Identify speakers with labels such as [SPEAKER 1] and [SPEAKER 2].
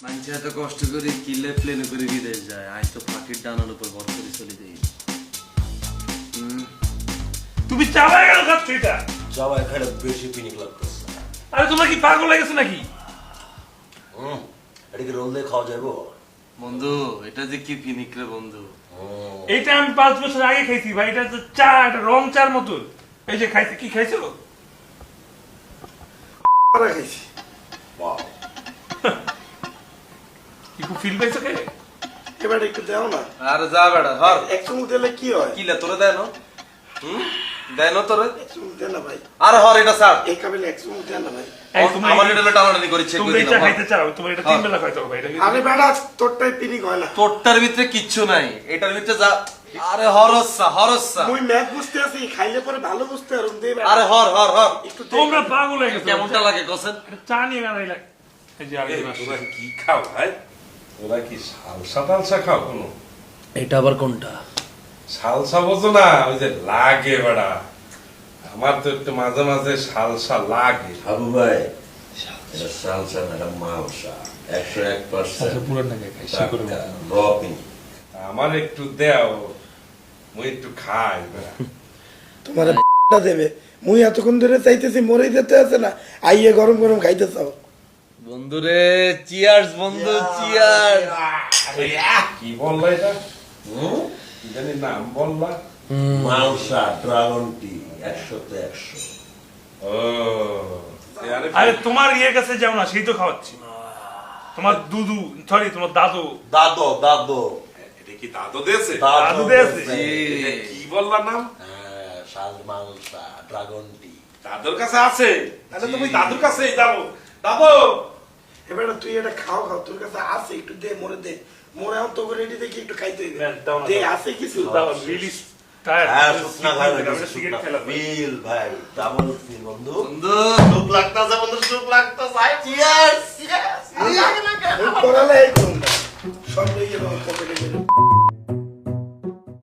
[SPEAKER 1] মানছে এত কষ্ট করে কিলে প্লেনে করে বিদেশ যায়, আজ তো ফাঁকির ডানার উপর বড় করে চলে যাই।
[SPEAKER 2] তুমি চাবাই গেল খাচ্ছ এটা?
[SPEAKER 3] সবাই খাইলে বেশি পিনিক লাগতেছে।
[SPEAKER 2] আরে তোমরা কি পাগল হয়ে গেছো নাকি?
[SPEAKER 3] এটা কি রোল দিয়ে খাওয়া যাবো?
[SPEAKER 1] বন্ধু এটা যে কি পিনিক রে বন্ধু।
[SPEAKER 2] এইটা আমি 5 বছর আগে খাইছি ভাই, এটা তো চা, এটা রং চার মতো। এই যে খাইছি, কি খাইছো?
[SPEAKER 4] খাইছি।
[SPEAKER 3] বাহ,
[SPEAKER 2] কি খুব ফিল পাইছো কে?
[SPEAKER 4] এবার একটু দাও না।
[SPEAKER 1] আরে যা বেটা হর
[SPEAKER 4] এক চুমুক দিলে কি হয়?
[SPEAKER 1] কিলে তোরে দেয় না? দেয় না তোরে?
[SPEAKER 4] এক চুমুক দেন না ভাই।
[SPEAKER 1] আরে হর এটা স্যার
[SPEAKER 4] এই কাবিলে এক চুমুক দেন না ভাই।
[SPEAKER 2] এই তুমি
[SPEAKER 1] আমার এটা টানাটানি করে চেক
[SPEAKER 2] তুমি
[SPEAKER 1] করে
[SPEAKER 2] এটা
[SPEAKER 1] দিলাম।
[SPEAKER 2] খাইতে চাও, তুমি এটা 3 বেলা খাইতে হবে ভাই। এটা কি-
[SPEAKER 4] আরে বেটা তোরটাই পিনিক হয় না।
[SPEAKER 1] তোরটার ভিতরে কিচ্ছু নাই, এটার ভিতরে যা। আরে হরসা হরসা
[SPEAKER 4] মুই ম্যাথ বুঝতে আছি, খাইলে পরে ভালো বুঝতে পারুম দে বেটা।
[SPEAKER 1] আরে হর হর হর
[SPEAKER 4] একটু
[SPEAKER 2] তোমরা পাগল হয়ে গেছো।
[SPEAKER 1] কেমনটা লাগে কোসেন?
[SPEAKER 2] এটা চা নিয়ে গাড়াই লাগে। এই যে আগে মাস।
[SPEAKER 5] তোরা কি খাও ভাই? তোরা কি সালসা টালসা খাও কোনো?
[SPEAKER 1] এটা আবার কোনটা?
[SPEAKER 5] সালসা বোঝো না, ওই যে লাগে বেড়া। আমার তো একটু মাঝে মাঝে সালসা লাগে।
[SPEAKER 3] হাবু ভাই, এটা সালসা না, এটা মালসা। 101%
[SPEAKER 2] পুরো নাকি খাইছি করে
[SPEAKER 3] টাটকা, র পিনিক।
[SPEAKER 5] আমার একটু দেও, মুই একটু খাই বেড়া।
[SPEAKER 4] তোমার দেবে। মুই এতক্ষণ ধরে চাইতেছি মরেই যেতে আছে না, আইয়ে গরম গরম খাইতে চাও।
[SPEAKER 1] বন্ধুরে চিয়ার্স বন্ধু চিয়ার্স।
[SPEAKER 5] কি বললা এটা?
[SPEAKER 3] হুম?
[SPEAKER 5] কি জানি নাম বললা?
[SPEAKER 3] মালসা ড্রাগন টি 100-তে 100।
[SPEAKER 5] ও আরে
[SPEAKER 2] আরে তোমার ইয়ের কাছে যাও না, সেই তো খাওয়াচ্ছি। তোমার দুদু, সরি তোমার দাদু।
[SPEAKER 3] দাদো দাদো
[SPEAKER 5] এটা কি দাদু দিয়েছে?
[SPEAKER 2] দাদু দিয়েছে?
[SPEAKER 5] এটা কি বললা নাম?
[SPEAKER 3] হ্যাঁ, শাল মালসা ড্রাগন টি।
[SPEAKER 5] দাদুর কাছে আছে? তাহলে তুমি দাদুর কাছে যাবো। দাদু
[SPEAKER 4] এবার তুই এটা খাও খাও, তোর কাছে আছে একটু দে, মরে দে। মরে এখন তোকে রেডি দেখি একটু খাইতে দিবে।
[SPEAKER 2] নেন, দাও না,
[SPEAKER 4] দে
[SPEAKER 2] দাও।
[SPEAKER 4] আছে কিছু।
[SPEAKER 2] দাও, really tired.
[SPEAKER 3] হ্যাঁ, শুকনা খাই
[SPEAKER 2] আমরা
[SPEAKER 3] না,
[SPEAKER 2] সিগারেট
[SPEAKER 3] শুকনা
[SPEAKER 2] খেলাম।
[SPEAKER 3] ফিল ভাই, ডাবল ফিল বন্ধু।
[SPEAKER 1] বন্ধু
[SPEAKER 3] সুপ লাগতাছে বন্ধু, সুপ লাগতাছে। Cheers cheers.
[SPEAKER 4] মুই পড়ালে এই করুন না। সব লইয়ে পকেটে